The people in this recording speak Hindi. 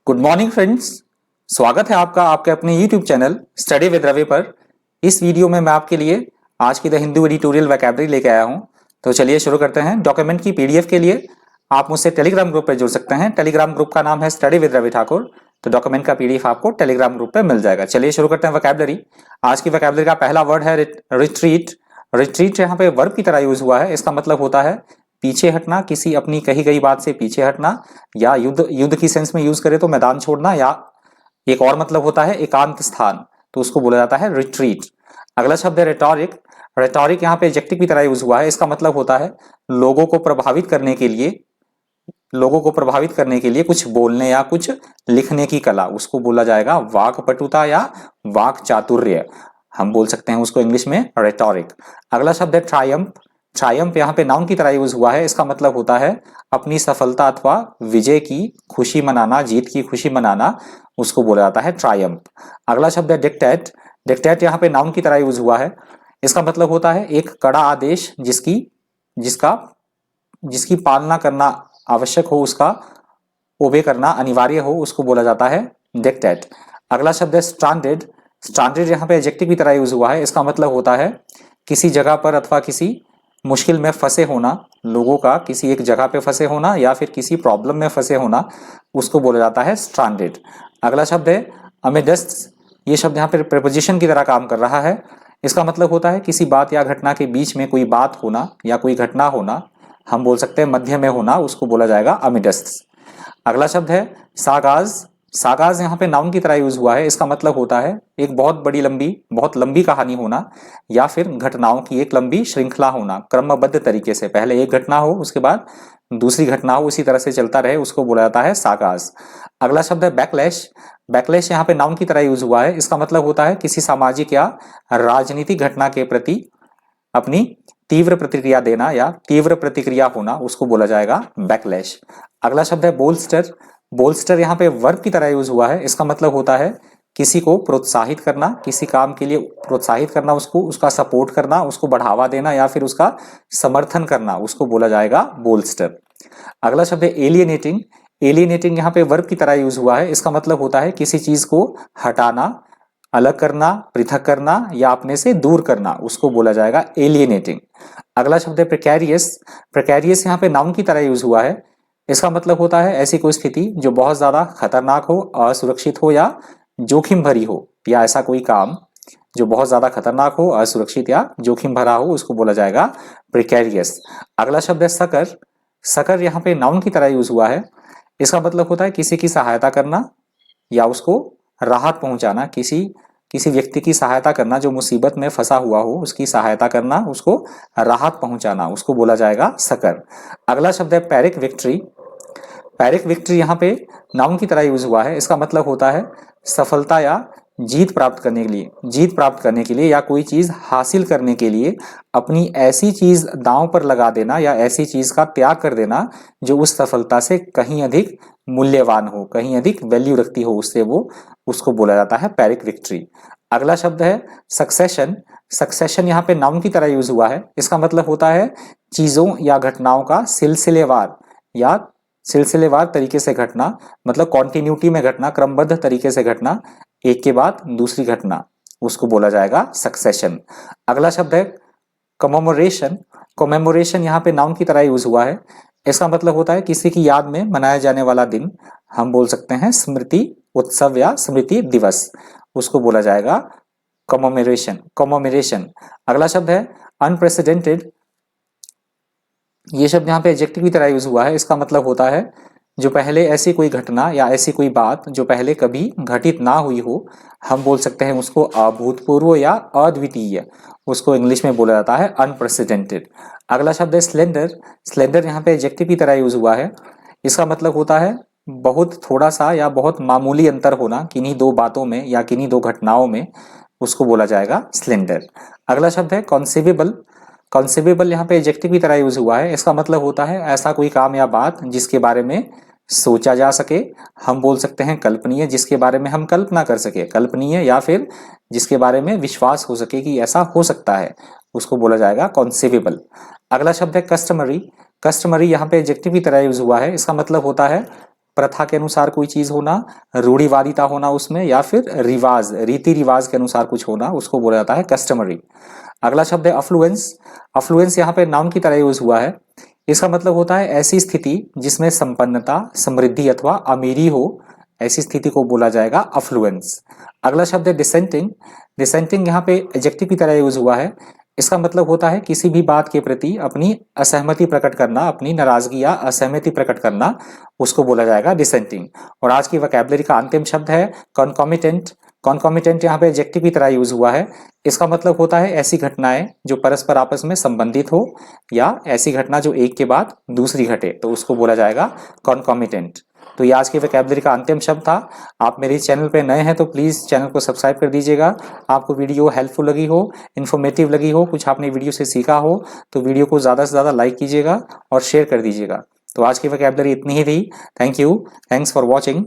Good morning friends. स्वागत है आपका आपके अपने YouTube channel study with Ravi पर। इस वीडियो में मैं आपके लिए आज की द हिंदू एडिटोरियल वोकैबुलरी लेके आया हूं। तो चलिए शुरू करते हैं। डॉक्यूमेंट की पीडीएफ के लिए आप मुझसे टेलीग्राम ग्रुप पर जुड़ सकते हैं। टेलीग्राम ग्रुप का नाम है स्टडी विद रवि ठाकुर। तो डॉक्यूमेंट का पीडीएफ आपको टेलीग्राम ग्रुप पर मिल जाएगा। चलिए शुरू करते हैं वोकैबुलरी। आज की वोकैबुलरी का पहला वर्ड है रिट्रीट। रिट्रीट यहाँ पे वर्ब की तरह यूज हुआ है। इसका मतलब होता है पीछे हटना, किसी अपनी कही गई बात से पीछे हटना, या युद्ध की सेंस में यूज करें तो मैदान छोड़ना, या एक और मतलब होता है एकांत स्थान, तो उसको बोला जाता है रिट्रीट। अगला शब्द है रेटोरिक। रेटोरिक यहाँ पे एडजेक्टिव की तरह यूज हुआ है। इसका मतलब होता है लोगों को प्रभावित करने के लिए कुछ बोलने या कुछ लिखने की कला, उसको बोला जाएगा वाक्पटुता या वाक चातुर्य। हम बोल सकते हैं उसको इंग्लिश में रेटोरिक। अगला शब्द है ट्रायम्फ। ट्रायम्फ यहाँ पे नाउन की तरह यूज हुआ है। इसका मतलब होता है अपनी सफलता अथवा विजय की खुशी मनाना, जीत की खुशी मनाना, उसको बोला जाता है ट्रायम्फ। अगला शब्द है डिक्टेट। डिक्टेट यहाँ पे नाउन की तरह यूज हुआ है। इसका मतलब होता है एक कड़ा आदेश जिसकी पालना करना आवश्यक हो, उसका ओबे करना अनिवार्य हो, उसको बोला जाता है डिक्टेट। अगला शब्द है स्ट्रांडेड। स्ट्रांडेड यहाँ पे एडजेक्टिव की तरह यूज हुआ है। इसका मतलब होता है किसी जगह पर अथवा किसी मुश्किल में फंसे होना, लोगों का किसी एक जगह पे फंसे होना या फिर किसी प्रॉब्लम में फंसे होना, उसको बोला जाता है स्ट्रांडेड। अगला शब्द है अमिडस्ट। ये शब्द यहाँ पे प्रीपोजिशन की तरह काम कर रहा है। इसका मतलब होता है किसी बात या घटना के बीच में कोई बात होना या कोई घटना होना, हम बोल सकते हैं मध्य में होना, उसको बोला जाएगा अमिडस्ट। अगला शब्द है सागाज। सागाज यहाँ पे नाउन की तरह यूज हुआ है। इसका मतलब होता है एक बहुत लंबी कहानी होना या फिर घटनाओं की एक लंबी श्रृंखला होना, क्रमबद्ध तरीके से पहले एक घटना हो उसके बाद दूसरी घटना हो, उसी तरह से चलता रहे, उसको बोला जाता है सागाज। अगला शब्द है बैकलैश। बैकलैश यहाँ पे नाउन की तरह यूज हुआ है। इसका मतलब होता है किसी सामाजिक या राजनीतिक घटना के प्रति अपनी तीव्र प्रतिक्रिया देना या तीव्र प्रतिक्रिया होना, उसको बोला जाएगा बैकलैश। अगला शब्द है बोल्स्टर। बोल्स्टर यहाँ पे वर्ब की तरह यूज हुआ है। इसका मतलब होता है किसी को प्रोत्साहित करना, किसी काम के लिए प्रोत्साहित करना, उसका सपोर्ट करना, उसको बढ़ावा देना या फिर उसका समर्थन करना, उसको बोला जाएगा बोल्स्टर। अगला शब्द है एलियनेटिंग। एलियनेटिंग यहाँ पे वर्ब की तरह यूज हुआ है। इसका मतलब होता है किसी चीज को हटाना, अलग करना, पृथक करना या अपने से दूर करना, उसको बोला जाएगा एलियनेटिंग। अगला शब्द है प्रिकैरियस। प्रिकैरियस यहाँ पे नाउन की तरह यूज हुआ है। इसका मतलब होता है ऐसी कोई स्थिति जो बहुत ज्यादा खतरनाक हो, असुरक्षित हो या जोखिम भरी हो, या ऐसा कोई काम जो बहुत ज्यादा खतरनाक हो, असुरक्षित या जोखिम भरा हो, उसको बोला जाएगा प्रिकैरियस। अगला शब्द है सकर। सकर यहाँ पे नाउन की तरह यूज हुआ है। इसका मतलब होता है किसी की सहायता करना या उसको राहत पहुंचाना, किसी व्यक्ति की सहायता करना जो मुसीबत में फंसा हुआ हो, उसकी सहायता करना, उसको राहत पहुंचाना, उसको बोला जाएगा सकर। अगला शब्द है पैरिक विक्ट्री। पैरिक विक्ट्री यहाँ पे नाउन की तरह यूज हुआ है। इसका मतलब होता है सफलता या जीत प्राप्त करने के लिए या कोई चीज हासिल करने के लिए अपनी ऐसी चीज दांव पर लगा देना या ऐसी चीज का त्याग कर देना जो उस सफलता से कहीं अधिक मूल्यवान हो, कहीं अधिक वैल्यू रखती हो उससे, उसको बोला जाता है पैरिक विक्ट्री। अगला शब्द है सक्सेशन। सक्सेशन यहाँ पे नाउन की तरह यूज हुआ है। इसका मतलब होता है चीजों या घटनाओं का सिलसिलेवार तरीके से घटना, मतलब कॉन्टिन्यूटी में घटना, क्रमबद्ध तरीके से घटना, एक के बाद दूसरी घटना, उसको बोला जाएगा सक्सेशन। अगला शब्द है कमेमोरेशन। कमेमोरेशन यहाँ पे नाउन की तरह यूज हुआ है। इसका मतलब होता है किसी की याद में मनाया जाने वाला दिन, हम बोल सकते हैं स्मृति उत्सव या स्मृति दिवस, उसको बोला जाएगा कमेमोरेशन। अगला शब्द है अनप्रेसिडेंटेड। ये शब्द यहाँ पे एडजेक्टिव की तरह यूज हुआ है। इसका मतलब होता है जो पहले ऐसी कोई घटना या ऐसी कोई बात जो पहले कभी घटित ना हुई हो, हम बोल सकते हैं उसको अभूतपूर्व या अद्वितीय, उसको इंग्लिश में बोला जाता है अनप्रेसिडेंटेड। अगला शब्द है स्लेंडर। स्लेंडर यहाँ पे एडजेक्टिव की तरह यूज हुआ है। इसका मतलब होता है बहुत थोड़ा सा या बहुत मामूली अंतर होना किन्हीं दो बातों में या किन्हीं दो घटनाओं में, उसको बोला जाएगा स्लेंडर। अगला शब्द है कॉन्सेवेबल। कॉन्सेवेबल यहाँ पे एडजेक्टिव की तरह यूज हुआ है। इसका मतलब होता है ऐसा कोई काम या बात जिसके बारे में सोचा जा सके, हम बोल सकते हैं कल्पनीय, जिसके बारे में हम कल्पना कर सके, कल्पनीय, या फिर जिसके बारे में विश्वास हो सके कि ऐसा हो सकता है, उसको बोला जाएगा कॉन्सेवेबल। अगला शब्द है कस्टमरी। कस्टमरी यहाँ पे एडजेक्टिव की तरह यूज हुआ है। इसका मतलब होता है प्रथा के अनुसार कोई चीज होना, रूढ़िवादिता होना उसमें, या फिर रिवाज, रीति रिवाज के अनुसार कुछ होना, उसको बोला जाता है कस्टमरी। अगला शब्द है अफ्लुएंस। अफ्लुएंस यहाँ पे नाउन की तरह यूज हुआ है। इसका मतलब होता है ऐसी स्थिति जिसमें संपन्नता, समृद्धि अथवा अमीरी हो, ऐसी स्थिति को बोला जाएगा अफ्लुएंस। अगला शब्द है डिसेंटिंग। डिसेंटिंग यहाँ पे एडजेक्टिव की तरह यूज हुआ है। इसका मतलब होता है किसी भी बात के प्रति अपनी असहमति प्रकट करना, अपनी नाराजगी या असहमति प्रकट करना, उसको बोला जाएगा डिसेंटिंग। और आज की वोकैबुलरी का अंतिम शब्द है कॉन्कॉमिटेंट। कॉन्कॉमिटेंट यहाँ पे एडजेक्टिव की तरह यूज हुआ है। इसका मतलब होता है ऐसी घटनाएं जो परस्पर आपस में संबंधित हो, या ऐसी घटना जो एक के बाद दूसरी घटे, तो उसको बोला जाएगा कॉन्कॉमिटेंट। तो ये आज की वोकैबुलरी का अंतिम शब्द था। आप मेरे चैनल पे नए हैं तो प्लीज़ चैनल को सब्सक्राइब कर दीजिएगा। आपको वीडियो हेल्पफुल लगी हो, इन्फॉर्मेटिव लगी हो, कुछ आपने वीडियो से सीखा हो, तो वीडियो को ज़्यादा से ज़्यादा लाइक कीजिएगा और शेयर कर दीजिएगा। तो आज की वोकैबुलरी इतनी ही थी। Thank you, thanks for watching.